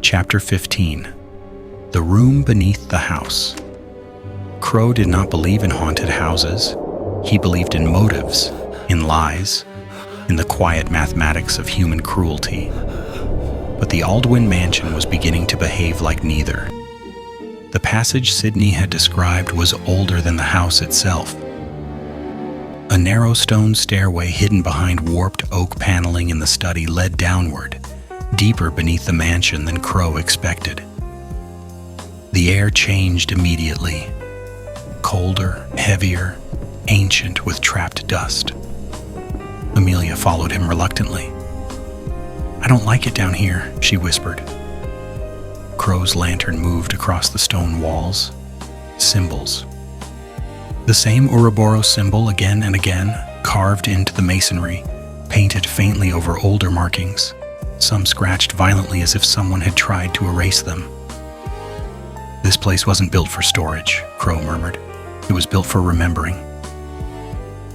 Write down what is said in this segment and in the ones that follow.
Chapter 15. The Room Beneath the House. Crow did not believe in haunted houses. He believed in motives, in lies, in the quiet mathematics of human cruelty. But the Aldwyn mansion was beginning to behave like neither. The passage Sydney had described was older than the house itself. A narrow stone stairway hidden behind warped oak paneling in the study led downward, deeper beneath the mansion than Crow expected. The air changed immediately. Colder, heavier, ancient with trapped dust. Amelia followed him reluctantly. "I don't like it down here," she whispered. Crow's lantern moved across the stone walls. Symbols. The same Ouroboros symbol again and again, carved into the masonry, painted faintly over older markings, some scratched violently as if someone had tried to erase them. "This place wasn't built for storage," Crow murmured. "It was built for remembering."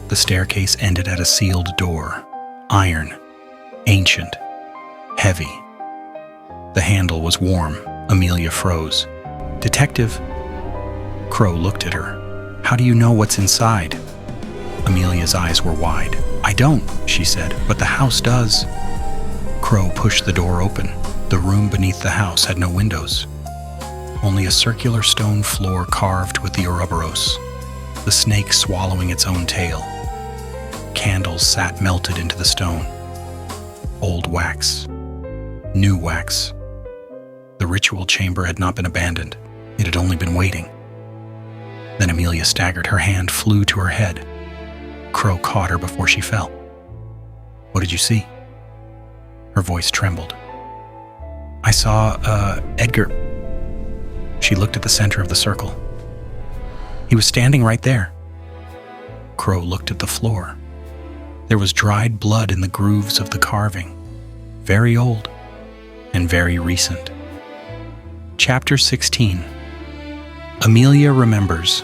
The staircase ended at a sealed door, iron, ancient, heavy. The handle was warm. Amelia froze. "Detective." Crow looked at her. "How do you know what's inside?" Amelia's eyes were wide. "I don't," she said, "but the house does." Crow pushed the door open. The room beneath the house had no windows. Only a circular stone floor carved with the Ouroboros, the snake swallowing its own tail. Candles sat melted into the stone. Old wax. New wax. The ritual chamber had not been abandoned. It had only been waiting. Then Amelia staggered. Her hand flew to her head. Crow caught her before she fell. "What did you see?" Her voice trembled. "I saw, Edgar." She looked at the center of the circle. "He was standing right there." Crow looked at the floor. There was dried blood in the grooves of the carving. Very old and very recent. Chapter 16. Amelia remembers.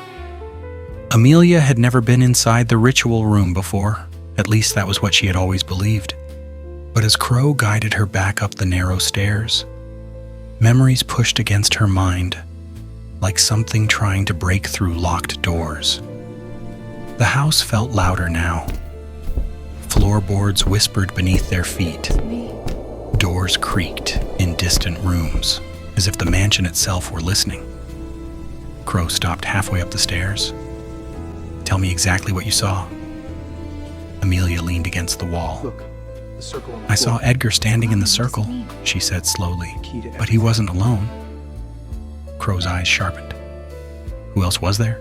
Amelia had never been inside the ritual room before. At least that was what she had always believed. But as Crow guided her back up the narrow stairs, memories pushed against her mind, like something trying to break through locked doors. The house felt louder now. Floorboards whispered beneath their feet. Doors creaked in distant rooms, as if the mansion itself were listening. Crow stopped halfway up the stairs. "Tell me exactly what you saw." Amelia leaned against the wall. Look, the circle on the "I saw floor. Edgar standing in the circle," she said slowly. "But he wasn't alone." Crow's eyes sharpened. "Who else was there?"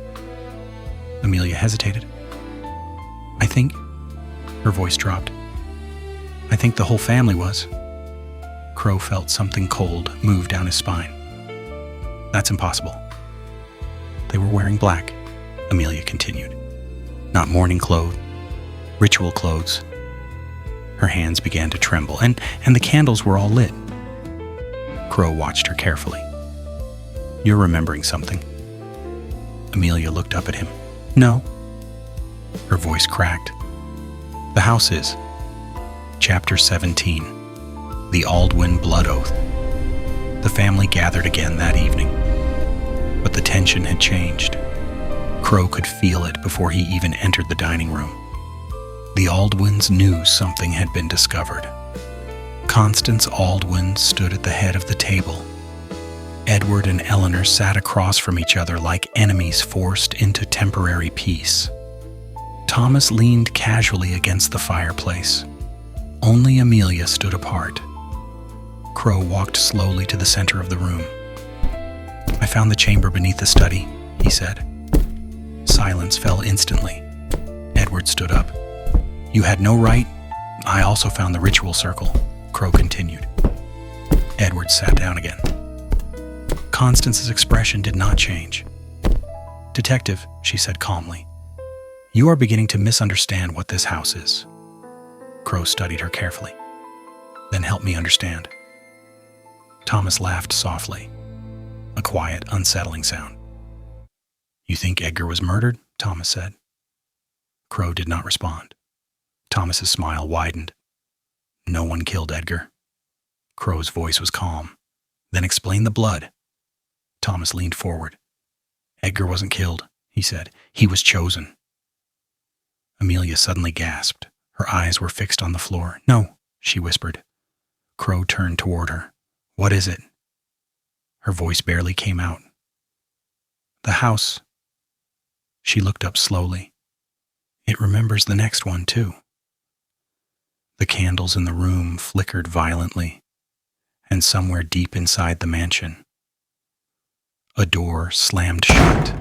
Amelia hesitated. "I think..." Her voice dropped. "I think the whole family was." Crow felt something cold move down his spine. "That's impossible." "They were wearing black," Amelia continued. "Not mourning clothes, ritual clothes." Her hands began to tremble, and the candles were all lit. Crow watched her carefully. "You're remembering something." Amelia looked up at him. "No." Her voice cracked. "The house is." Chapter 17. The Aldwyn Blood Oath. The family gathered again that evening. But the tension had changed. Crow could feel it before he even entered the dining room. The Aldwyns knew something had been discovered. Constance Aldwyn stood at the head of the table. Edward and Eleanor sat across from each other like enemies forced into temporary peace. Thomas leaned casually against the fireplace. Only Amelia stood apart. Crow walked slowly to the center of the room. "I found the chamber beneath the study," he said. Silence fell instantly. Edward stood up. "You had no right." "I also found the ritual circle," Crow continued. Edward sat down again. Constance's expression did not change. "Detective," she said calmly, "you are beginning to misunderstand what this house is." Crow studied her carefully. "Then help me understand." Thomas laughed softly, a quiet, unsettling sound. "You think Edgar was murdered?" Thomas said. Crow did not respond. Thomas's smile widened. "No one killed Edgar." Crow's voice was calm. Then explain the blood. Thomas leaned forward. Edgar wasn't killed, he said. He was chosen. Amelia suddenly gasped. Her eyes were fixed on the floor. No, she whispered. Crow turned toward her. What is it? Her voice barely came out. The house. She looked up slowly. It remembers the next one, too. The candles in the room flickered violently, and somewhere deep inside the mansion, a door slammed shut.